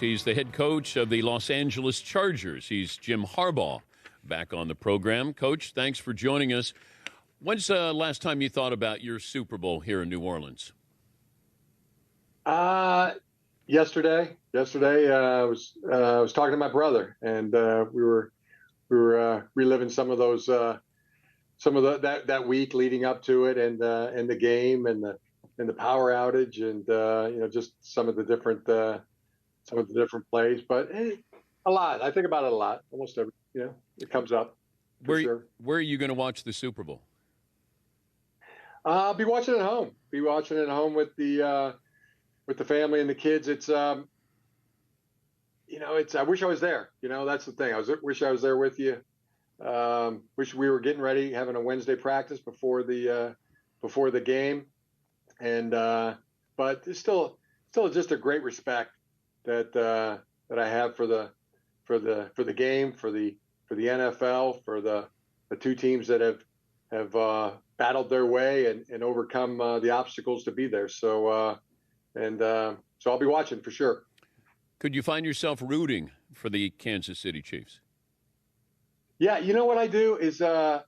He's the head coach of the Los Angeles Chargers. He's Jim Harbaugh back on the program. Coach, thanks for joining us. When's the last time you thought about your Super Bowl here in New Orleans? Yesterday, I was talking to my brother, and we were reliving some of those that week leading up to it, and the game and the power outage, and just some of the different plays. But a lot. I think about it a lot. Almost every it comes up. Where are you going to watch the Super Bowl? I'll be watching it at home. With the family and the kids. It's I wish I was there. That's the thing. Wish I was there with you. Wish we were getting ready, having a Wednesday practice before the game, and but it's still just a great respect that I have for the game, for the NFL, for the two teams that have battled their way and overcome the obstacles to be there. So I'll be watching for sure. Could you find yourself rooting for the Kansas City Chiefs? Yeah, you know what I do is I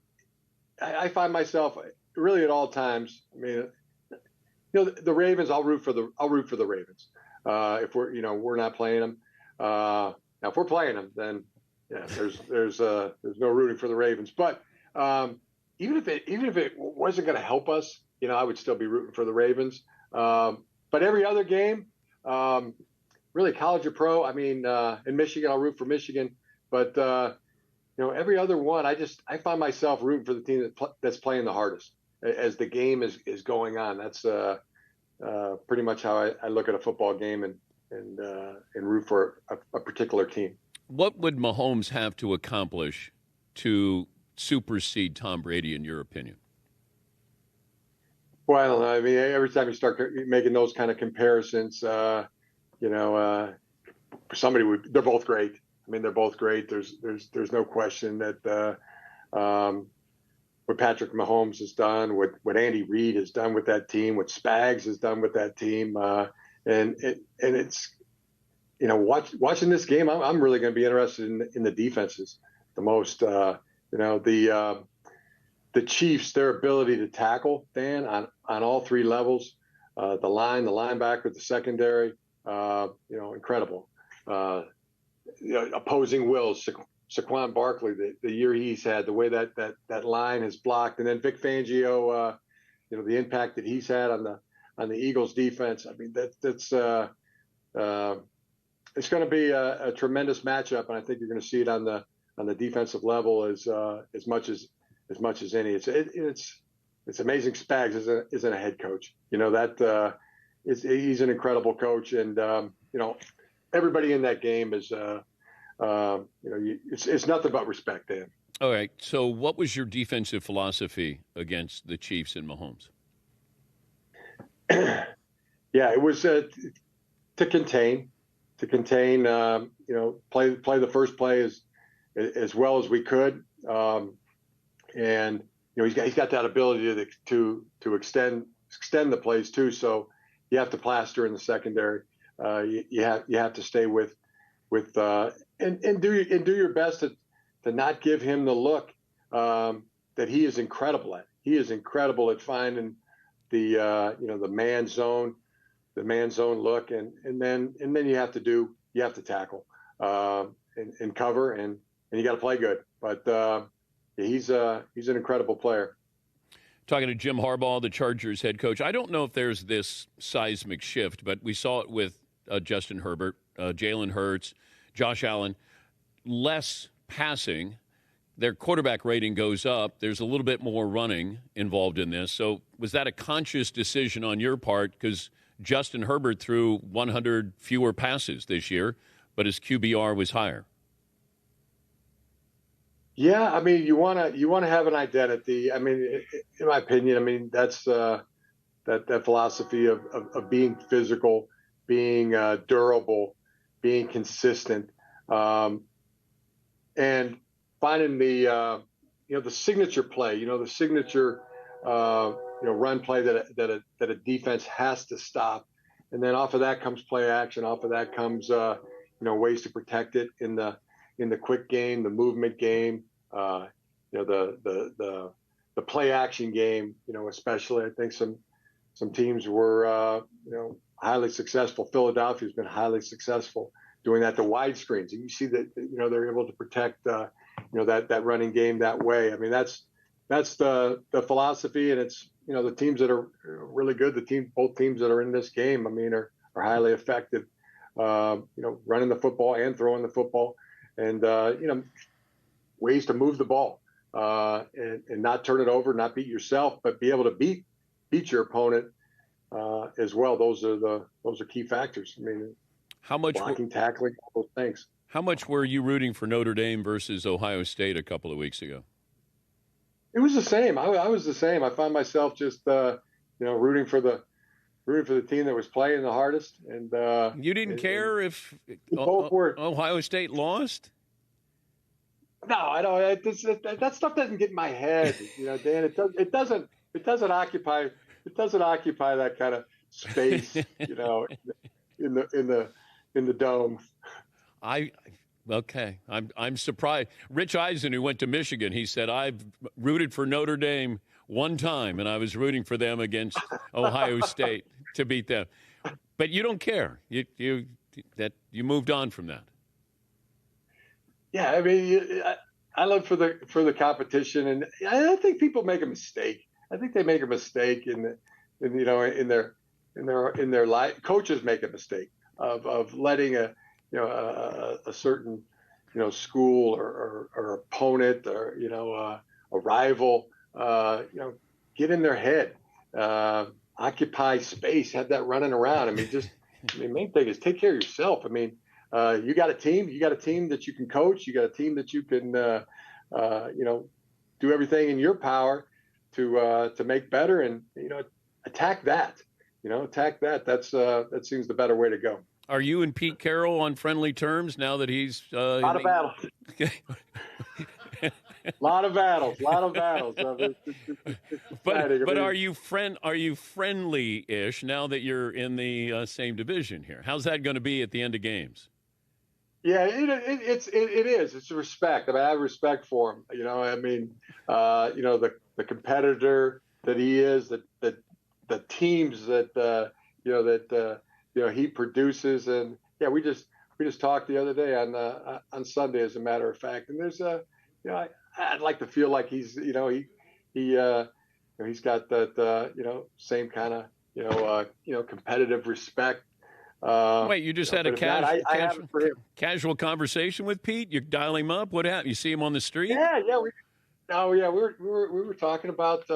find myself really at all times. I mean, the Ravens. I'll root for the Ravens if we're not playing them. Now, if we're playing them, then yeah, there's no rooting for the Ravens. But even if it wasn't going to help us, I would still be rooting for the Ravens. But every other game, really college or pro. I mean, in Michigan, I'll root for Michigan. But every other one, I find myself rooting for the team that's playing the hardest as the game is going on. That's pretty much how I look at a football game and root for a particular team. What would Mahomes have to accomplish to supersede Tom Brady, in your opinion? Well, I don't know. I mean, every time you start making those kind of comparisons, they're both great. I mean, they're both great. There's no question that what Patrick Mahomes has done, what Andy Reid has done with that team, what Spags has done with that team, and it's watching this game, I'm really going to be interested in the defenses the most. The Chiefs, their ability to tackle, Dan, on all three levels, the linebacker, the secondary, incredible. Opposing wills, Saquon Barkley, the year he's had, the way that line has blocked, and then Vic Fangio, the impact that he's had on the Eagles defense. I mean, that's it's going to be a tremendous matchup, and I think you're going to see it on the defensive level as much as any. It's amazing. Spags isn't a head coach. He's an incredible coach, and everybody in that game is it's nothing but respect, Dan. All right. So, what was your defensive philosophy against the Chiefs and Mahomes? Yeah, it was to contain. Play the first play as well as we could. And he's got that ability to extend the plays too. So you have to plaster in the secondary. You have to stay with and do your best to not give him the look that he is incredible at. He is incredible at finding the man zone look, and then you have to tackle and cover, and you got to play good. But he's an incredible player. Talking to Jim Harbaugh, the Chargers head coach. I don't know if there's this seismic shift, but we saw it with Justin Herbert, Jalen Hurts, Josh Allen. Less passing. Their quarterback rating goes up. There's a little bit more running involved in this. So was that a conscious decision on your part? Because Justin Herbert threw 100 fewer passes this year, but his QBR was higher. Yeah, I mean, you want to have an identity. I mean, in my opinion, I mean that's that philosophy of being physical, being durable, being consistent, and finding the signature play. The signature run play that a defense has to stop, and then off of that comes play action. Off of that comes ways to protect it in the quick game, the movement game, the play action game. Especially I think some teams were highly successful. Philadelphia's been highly successful doing that, the wide screens, and you see that they're able to protect that running game that way. I mean, that's the philosophy, and it's the teams that are really good, both teams that are in this game, I mean, are highly effective, running the football and throwing the football, and ways to move the ball and not turn it over, not beat yourself, but be able to beat your opponent as well. Those are key factors. I mean, how much blocking, tackling, all those things. How much were you rooting for Notre Dame versus Ohio State a couple of weeks ago? It was the same. I was the same. I found myself just rooting for the team that was playing the hardest. And you didn't care if both were. Ohio State lost? No, I don't. That stuff doesn't get in my head, Dan. It doesn't occupy that kind of space, in the dome. Okay. I'm surprised. Rich Eisen, who went to Michigan, he said, I've rooted for Notre Dame one time, and I was rooting for them against Ohio State to beat them. But you don't care. You moved on from that. Yeah, I mean, I look for the competition, and I think people make a mistake. I think they make a mistake in their life. Coaches make a mistake of letting a certain school or opponent or a rival get in their head, occupy space, have that running around. I mean, main thing is take care of yourself. I mean, you got a team that you can coach. You got a team that you can do everything in your power to make better, and attack that. That seems the better way to go. Are you and Pete Carroll on friendly terms now that he's a lot of battles? lot of battles. But are you friendly-ish now that you're in the same division here? How's that going to be at the end of games? Yeah, it is. It's respect. I mean, I have respect for him. I mean, the competitor that he is, the teams that he produces, and yeah, we just talked the other day on Sunday, as a matter of fact. And there's I'd like to feel like he's he's got that same kind of competitive respect. Wait, you just had a casual conversation with Pete? You dial him up? What happened? You see him on the street? Yeah. We were talking about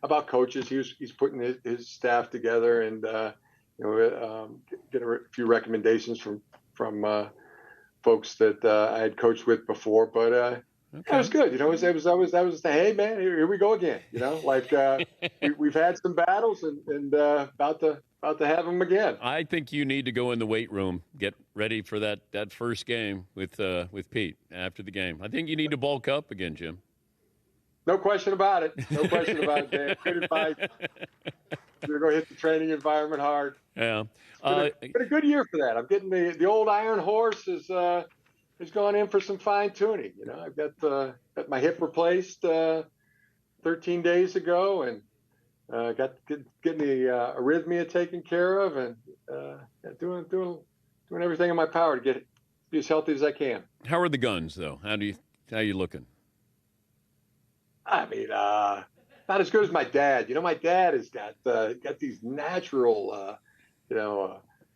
about coaches. He's putting his staff together, and get a few recommendations from folks that I had coached with before. But that was good. That was the, hey man, here we go again. We've had some battles, and about to have them again. I think you need to go in the weight room, get ready for that first game with Pete after the game. I think you need to bulk up again, Jim. No question about it. Dan. Good advice. You're going to hit the training environment hard. Yeah. It's been a good year for that. I'm getting the old iron horse has gone in for some fine tuning. I've got my hip replaced 13 days ago, and getting the arrhythmia taken care of, and doing everything in my power to be as healthy as I can. How are the guns, though? How are you looking? I mean, not as good as my dad. My dad has got these natural,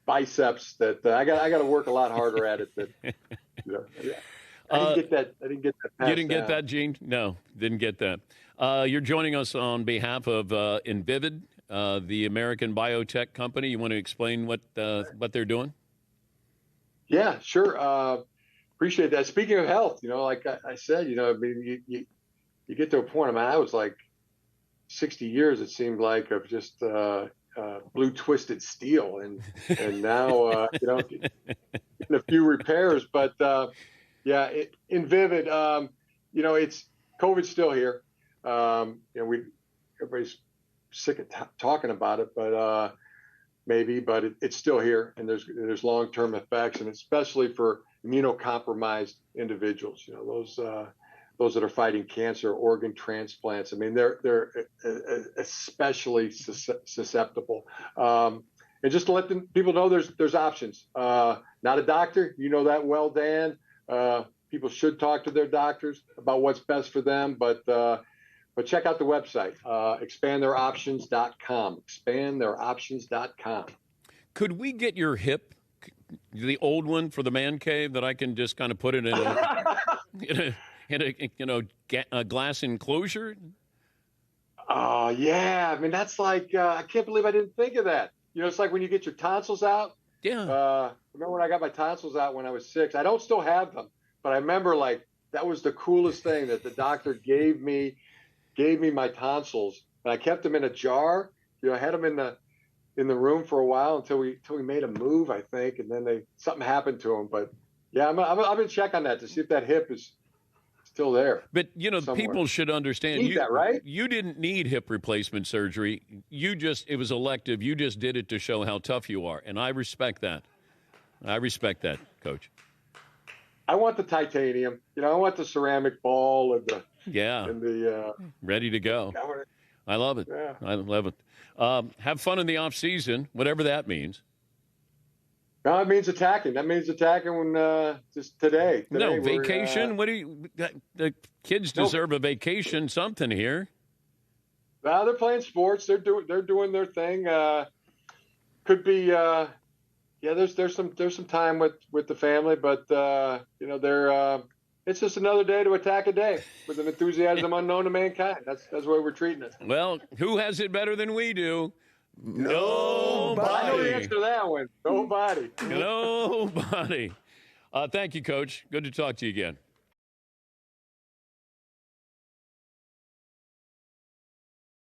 biceps that I got to work a lot harder at it. I didn't get that. I didn't get that. You didn't get that, Gene? No, didn't get that. You're joining us on behalf of Invivid, the American biotech company. You want to explain what they're doing? Yeah, sure. Appreciate that. Speaking of health, like I said, I mean, you get to a point. I mean, I was like 60 years, it seemed like, of just blue twisted steel, and now getting a few repairs. But in Vivid, it's COVID's still here. Everybody's sick of talking about it, but maybe. But it's still here, and there's long-term effects, and especially for immunocompromised individuals. You know, those that are fighting cancer, organ transplants. I mean, they're especially susceptible. And just to let people know, there's options. Not a doctor, you know that well, Dan. People should talk to their doctors about what's best for them, but check out the website, expandtheiroptions.com. Expandtheiroptions.com. Could we get your hip, the old one for the man cave, that I can just kind of put it in a glass enclosure? Oh yeah, I mean that's like I can't believe I didn't think of that. You know, it's like when you get your tonsils out. Yeah. Remember when I got my tonsils out when I was 6? I don't still have them, but I remember like that was the coolest thing that the doctor gave me my tonsils, and I kept them in a jar. You know, I had them in the room for a while until we made a move, I think, and then something happened to them. But yeah, I'm gonna check on that to see if that hip is still there. But you know, somewhere. People should understand. Need that, right? You didn't need hip replacement surgery. It was elective. You just did it to show how tough you are, and I respect that. I respect that, Coach. I want the titanium. You know, I want the ceramic ball and the ready to go. I love it. Yeah. I love it. Have fun in the off season, whatever that means. No, it means attacking. That means attacking when just today. No vacation. What do you? The kids deserve a vacation. Something here. Well, they're playing sports. They're doing their thing. Could be. There's some time with the family, but they're. It's just another day to attack a day with an enthusiasm unknown to mankind. That's the way we're treating it. Well, who has it better than we do? Nobody. I know the answer to that one. Nobody. Nobody. Thank you, Coach. Good to talk to you again.